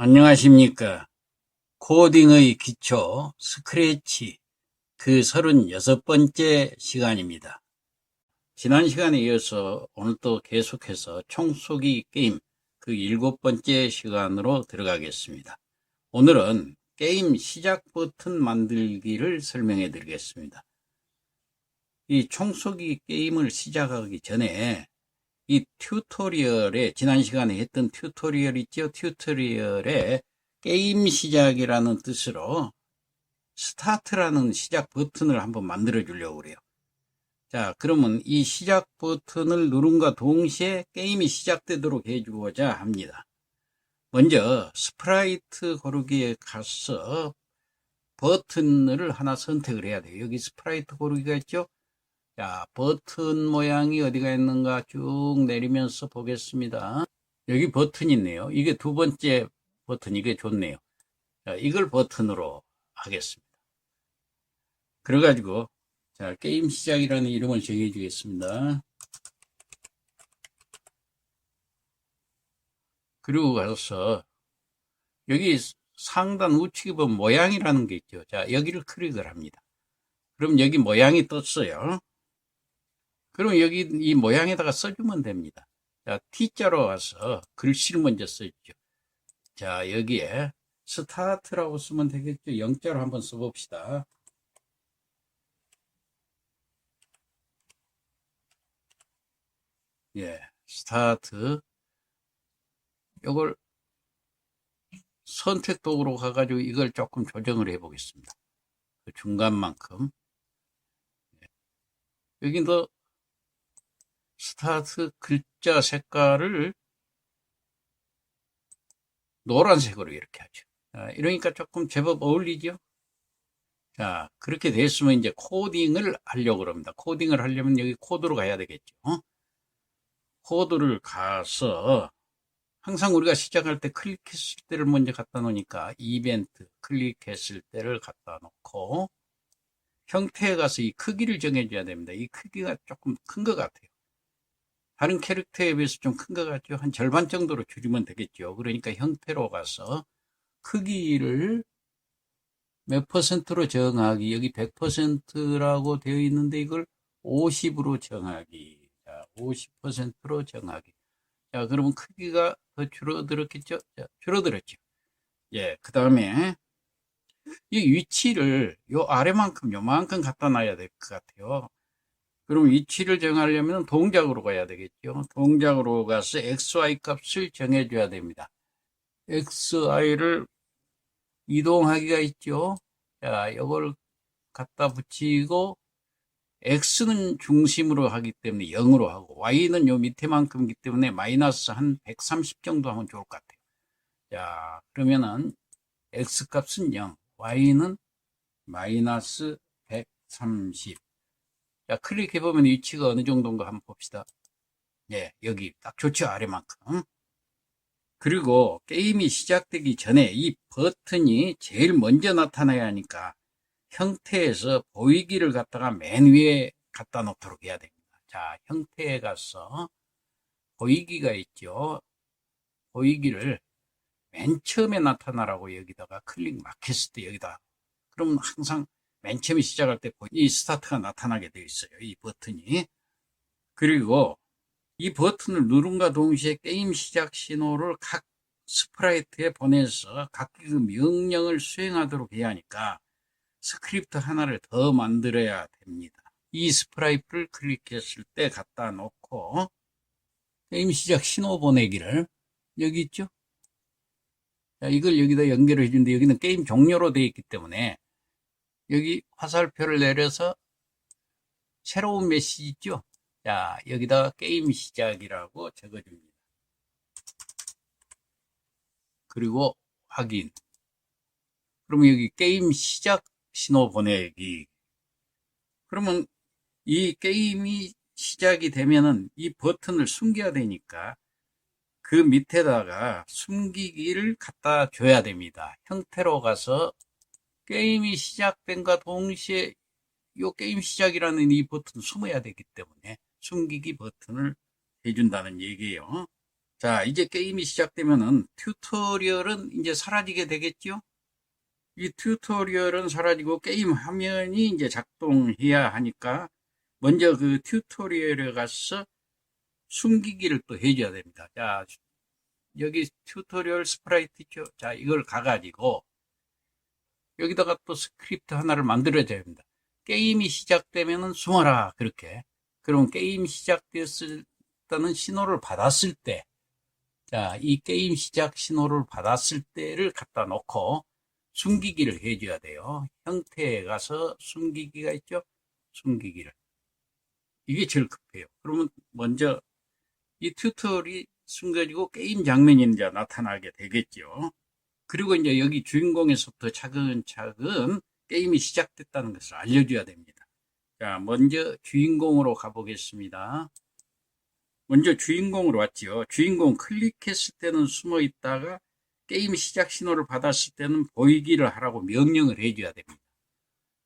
안녕하십니까. 코딩의 기초 스크래치 그 36번째 시간입니다. 지난 시간에 이어서 오늘 또 계속해서 청소기 게임 그 7번째 시간으로 들어가겠습니다. 오늘은 게임 시작 버튼 만들기를 설명해 드리겠습니다. 이 청소기 게임을 시작하기 전에 이 튜토리얼에 지난 시간에 했던 튜토리얼 있죠? 튜토리얼에 게임 시작이라는 뜻으로 스타트라는 시작 버튼을 한번 만들어 주려고 그래요. 자, 그러면 이 시작 버튼을 누른과 동시에 게임이 시작되도록 해주고자 합니다. 먼저 스프라이트 고르기에 가서 버튼을 하나 선택을 해야 돼요. 여기 스프라이트 고르기가 있죠? 자, 버튼 모양이 어디가 있는가 쭉 내리면서 보겠습니다. 여기 버튼이 있네요. 이게 두 번째 버튼, 이게 좋네요. 자, 이걸 버튼으로 하겠습니다. 그래가지고, 자, 게임 시작이라는 이름을 정해주겠습니다. 그리고 가서, 여기 상단 우측에 보면 모양이라는 게 있죠. 자, 여기를 클릭을 합니다. 그럼 여기 모양이 떴어요. 그럼 여기 이 모양에다가 써주면 됩니다. 자, T자로 와서 글씨를 먼저 써주죠. 자, 여기에 스타트라고 쓰면 되겠죠. 0자로 한번 써봅시다. 예, 스타트. 이걸 선택 도구로 가가지고 이걸 조금 조정을 해 보겠습니다. 그 중간만큼. 여기도 스타트 글자 색깔을 노란색으로 이렇게 하죠. 자, 이러니까 조금 제법 어울리죠? 자, 그렇게 됐으면 이제 코딩을 하려고 합니다. 코딩을 하려면 여기 코드로 가야 되겠죠. 코드를 가서 항상 우리가 시작할 때 클릭했을 때를 먼저 갖다 놓으니까 이벤트 클릭했을 때를 갖다 놓고 형태에 가서 이 크기를 정해줘야 됩니다. 이 크기가 조금 큰 것 같아요. 다른 캐릭터에 비해서 좀 큰 것 같죠. 한 절반 정도로 줄이면 되겠죠. 그러니까 형태로 가서 크기를 몇 퍼센트로 정하기. 여기 100%라고 되어 있는데 이걸 50으로 정하기. 자, 50%로 정하기. 자, 그러면 크기가 더 줄어들었겠죠? 자, 줄어들었죠. 예, 그 다음에 이 위치를 요 아래만큼 요만큼 갖다 놔야 될 것 같아요. 그럼 위치를 정하려면 동작으로 가야 되겠죠. 동작으로 가서 XY 값을 정해줘야 됩니다. XY를 이동하기가 있죠. 자, 이걸 갖다 붙이고 X는 중심으로 하기 때문에 0으로 하고 Y는 요 밑에만큼이기 때문에 마이너스 한 130 정도 하면 좋을 것 같아요. 자, 그러면은 X 값은 0, Y는 마이너스 130. 자, 클릭해보면 위치가 어느 정도인가 한번 봅시다. 예, 여기 딱 좋죠, 아래만큼. 그리고 게임이 시작되기 전에 이 버튼이 제일 먼저 나타나야 하니까 형태에서 보이기를 갖다가 맨 위에 갖다 놓도록 해야 됩니다. 자, 형태에 가서 보이기가 있죠. 보이기를 맨 처음에 나타나라고 여기다가 클릭 막 했을 때 여기다. 그럼 항상 맨 처음에 시작할 때 이 스타트가 나타나게 되어 있어요. 이 버튼이. 그리고 이 버튼을 누른과 동시에 게임 시작 신호를 각 스프라이트에 보내서 각기 그 명령을 수행하도록 해야 하니까 스크립트 하나를 더 만들어야 됩니다. 이 스프라이트를 클릭했을 때 갖다 놓고 게임 시작 신호 보내기를 여기 있죠? 자, 이걸 여기다 연결을 해주는데 여기는 게임 종료로 되어 있기 때문에 여기 화살표를 내려서 새로운 메시지 있죠? 자, 여기다 게임 시작이라고 적어줍니다. 그리고 확인. 그러면 여기 게임 시작 신호 보내기. 그러면 이 게임이 시작이 되면은 이 버튼을 숨겨야 되니까 그 밑에다가 숨기기를 갖다 줘야 됩니다. 형태로 가서 게임이 시작된과 동시에 이 게임 시작이라는 이 버튼 숨어야 되기 때문에 숨기기 버튼을 해준다는 얘기예요. 자, 이제 게임이 시작되면은 튜토리얼은 이제 사라지게 되겠죠? 이 튜토리얼은 사라지고 게임 화면이 이제 작동해야 하니까 먼저 그 튜토리얼에 가서 숨기기를 또 해줘야 됩니다. 자, 여기 튜토리얼 스프라이트 있죠? 자, 이걸 가가지고 여기다가 또 스크립트 하나를 만들어줘야 됩니다. 게임이 시작되면은 숨어라. 그렇게. 그럼 게임 시작되었다는 신호를 받았을 때, 자, 이 게임 시작 신호를 받았을 때를 갖다 놓고 숨기기를 해줘야 돼요. 형태에 가서 숨기기가 있죠? 숨기기를. 이게 제일 급해요. 그러면 먼저 이 튜토리얼이 숨겨지고 게임 장면이 이제 나타나게 되겠죠. 그리고 이제 여기 주인공에서부터 차근차근 게임이 시작됐다는 것을 알려줘야 됩니다. 자, 먼저 주인공으로 가보겠습니다. 먼저 주인공으로 왔죠. 주인공 클릭했을 때는 숨어 있다가 게임 시작 신호를 받았을 때는 보이기를 하라고 명령을 해줘야 됩니다.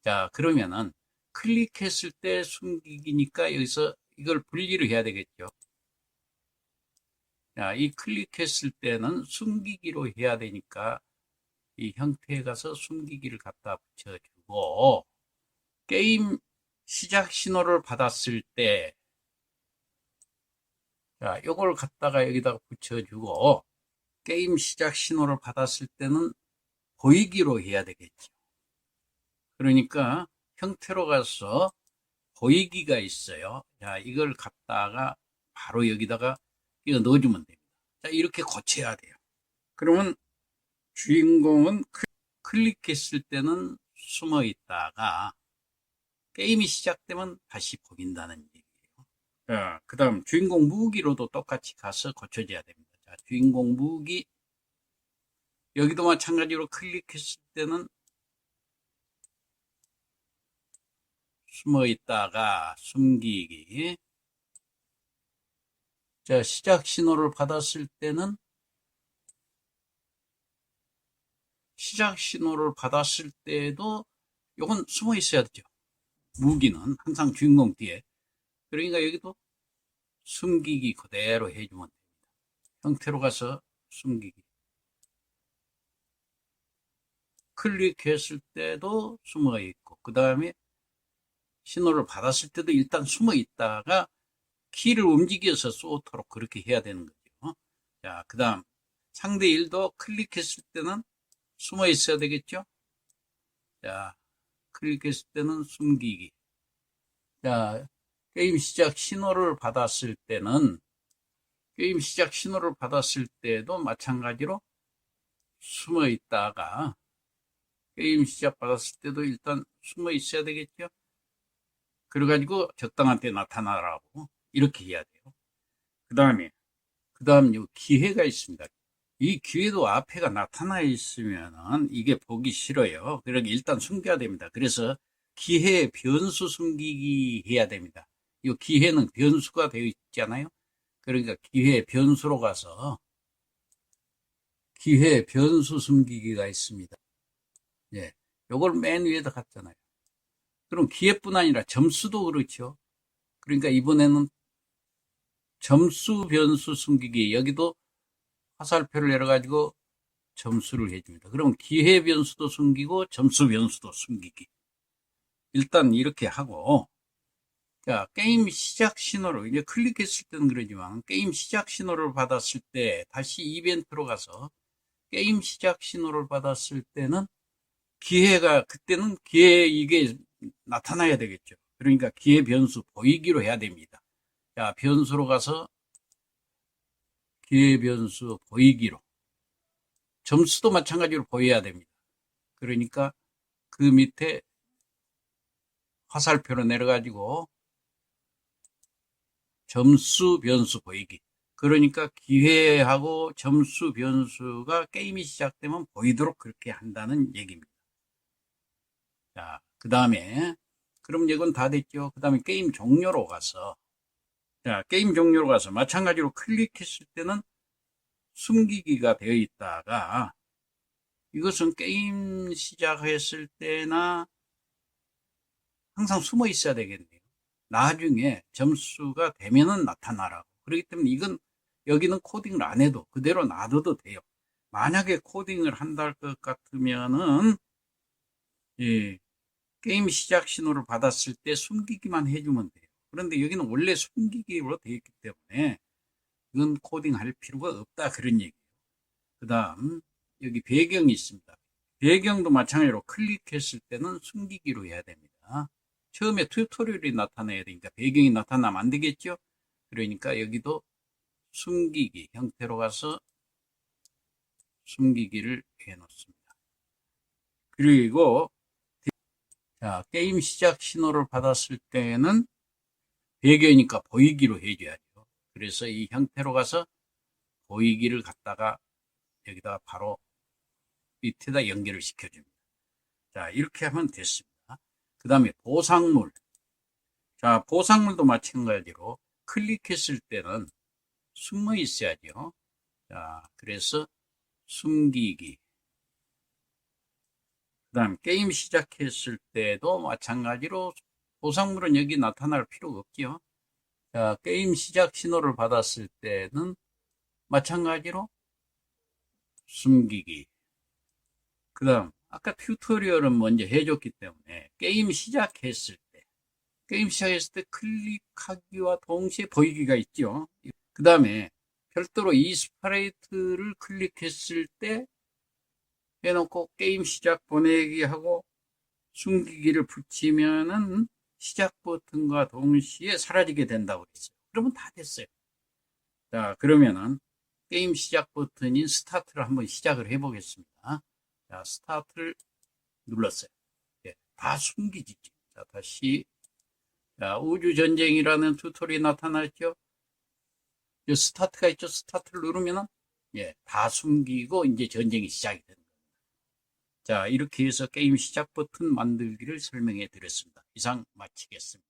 자, 그러면은 클릭했을 때 숨기기니까 여기서 이걸 분리를 해야 되겠죠. 자, 이 클릭했을 때는 숨기기로 해야 되니까 이 형태에 가서 숨기기를 갖다 붙여주고, 게임 시작 신호를 받았을 때, 자, 요걸 갖다가 여기다가 붙여주고, 게임 시작 신호를 받았을 때는 보이기로 해야 되겠죠. 그러니까 형태로 가서 보이기가 있어요. 자, 이걸 갖다가 바로 여기다가 이거 넣어주면 됩니다. 자, 이렇게 고쳐야 돼요. 그러면 주인공은 클릭했을 때는 숨어 있다가 게임이 시작되면 다시 보인다는 얘기예요. 자, 그 다음 주인공 무기로도 똑같이 가서 고쳐줘야 됩니다. 자, 주인공 무기 여기도 마찬가지로 클릭했을 때는 숨어 있다가 숨기기. 자, 시작 신호를 받았을 때는 시작 신호를 받았을 때도 이건 숨어 있어야 되죠. 무기는 항상 주인공 뒤에. 그러니까 여기도 숨기기 그대로 해주면 됩니다. 형태로 가서 숨기기. 클릭했을 때도 숨어 있고, 그 다음에 신호를 받았을 때도 일단 숨어 있다가 키를 움직여서 쏘도록 그렇게 해야 되는 거죠. 자, 그 다음 상대 1도 클릭했을 때는 숨어 있어야 되겠죠. 자, 클릭했을 때는 숨기기. 자, 게임 시작 신호를 받았을 때는 게임 시작 신호를 받았을 때도 마찬가지로 숨어 있다가 게임 시작 받았을 때도 일단 숨어 있어야 되겠죠. 그래가지고 적당한 때 나타나라고 이렇게 해야 돼요. 그 다음 요 기회가 있습니다. 이 기회도 앞에가 나타나 있으면은 이게 보기 싫어요. 그러니까 일단 숨겨야 됩니다. 그래서 기회 변수 숨기기 해야 됩니다. 이 기회는 변수가 되어 있잖아요. 그러니까 기회 변수로 가서 기회 변수 숨기기가 있습니다. 예. 요걸 맨 위에다 갔잖아요. 그럼 기회뿐 아니라 점수도 그렇죠. 그러니까 이번에는 점수 변수 숨기기 여기도 화살표를 내려가지고 점수를 해줍니다. 그럼 기회 변수도 숨기고 점수 변수도 숨기기. 일단 이렇게 하고, 자, 게임 시작 신호를, 이제 클릭했을 때는 그러지만, 게임 시작 신호를 받았을 때, 다시 이벤트로 가서, 게임 시작 신호를 받았을 때는, 그때는 기회 이게 나타나야 되겠죠. 그러니까 기회 변수 보이기로 해야 됩니다. 자, 변수로 가서, 기회 변수 보이기로. 점수도 마찬가지로 보여야 됩니다. 그러니까 그 밑에 화살표로 내려가지고 점수 변수 보이기. 그러니까 기회하고 점수 변수가 게임이 시작되면 보이도록 그렇게 한다는 얘기입니다. 자, 그 다음에 그럼 이건 다 됐죠. 그 다음에 게임 종료로 가서 자, 게임 종료로 가서 마찬가지로 클릭했을 때는 숨기기가 되어 있다가 이것은 게임 시작했을 때나 항상 숨어 있어야 되겠네요. 나중에 점수가 되면은 나타나라고. 그렇기 때문에 이건 여기는 코딩을 안 해도 그대로 놔둬도 돼요. 만약에 코딩을 한다 것 같으면은, 예, 게임 시작 신호를 받았을 때 숨기기만 해주면 돼요. 그런데 여기는 원래 숨기기로 되어 있기 때문에 이건 코딩할 필요가 없다, 그런 얘기예요. 그 다음 여기 배경이 있습니다. 배경도 마찬가지로 클릭했을 때는 숨기기로 해야 됩니다. 처음에 튜토리얼이 나타나야 되니까 배경이 나타나면 안 되겠죠. 그러니까 여기도 숨기기 형태로 가서 숨기기를 해 놓습니다. 그리고 자, 게임 시작 신호를 받았을 때는 배경이니까 보이기로 해줘야죠. 그래서 이 형태로 가서 보이기를 갖다가 여기다가 바로 밑에다 연결을 시켜줍니다. 자, 이렇게 하면 됐습니다. 그 다음에 보상물. 자, 보상물도 마찬가지로 클릭했을 때는 숨어 있어야죠. 자, 그래서 숨기기. 그 다음 게임 시작했을 때도 마찬가지로 보상물은 여기 나타날 필요가 없죠. 자, 게임 시작 신호를 받았을 때는 마찬가지로 숨기기. 그 다음 아까 튜토리얼은 먼저 해줬기 때문에 게임 시작했을 때 클릭하기와 동시에 보이기가 있죠. 그 다음에 별도로 이 스프레이트를 클릭했을 때 해놓고 게임 시작 보내기 하고 숨기기를 붙이면은 시작 버튼과 동시에 사라지게 된다고 그랬어요. 그러면 다 됐어요. 자, 그러면은 게임 시작 버튼인 스타트를 한번 시작을 해 보겠습니다. 자, 스타트를 눌렀어요. 예, 다 숨기지. 자, 다시. 자, 우주전쟁이라는 튜토리얼이 나타났죠. 스타트가 있죠. 스타트를 누르면은, 예, 다 숨기고 이제 전쟁이 시작이 됩니다. 자, 이렇게 해서 게임 시작 버튼 만들기를 설명해 드렸습니다. 이상 마치겠습니다.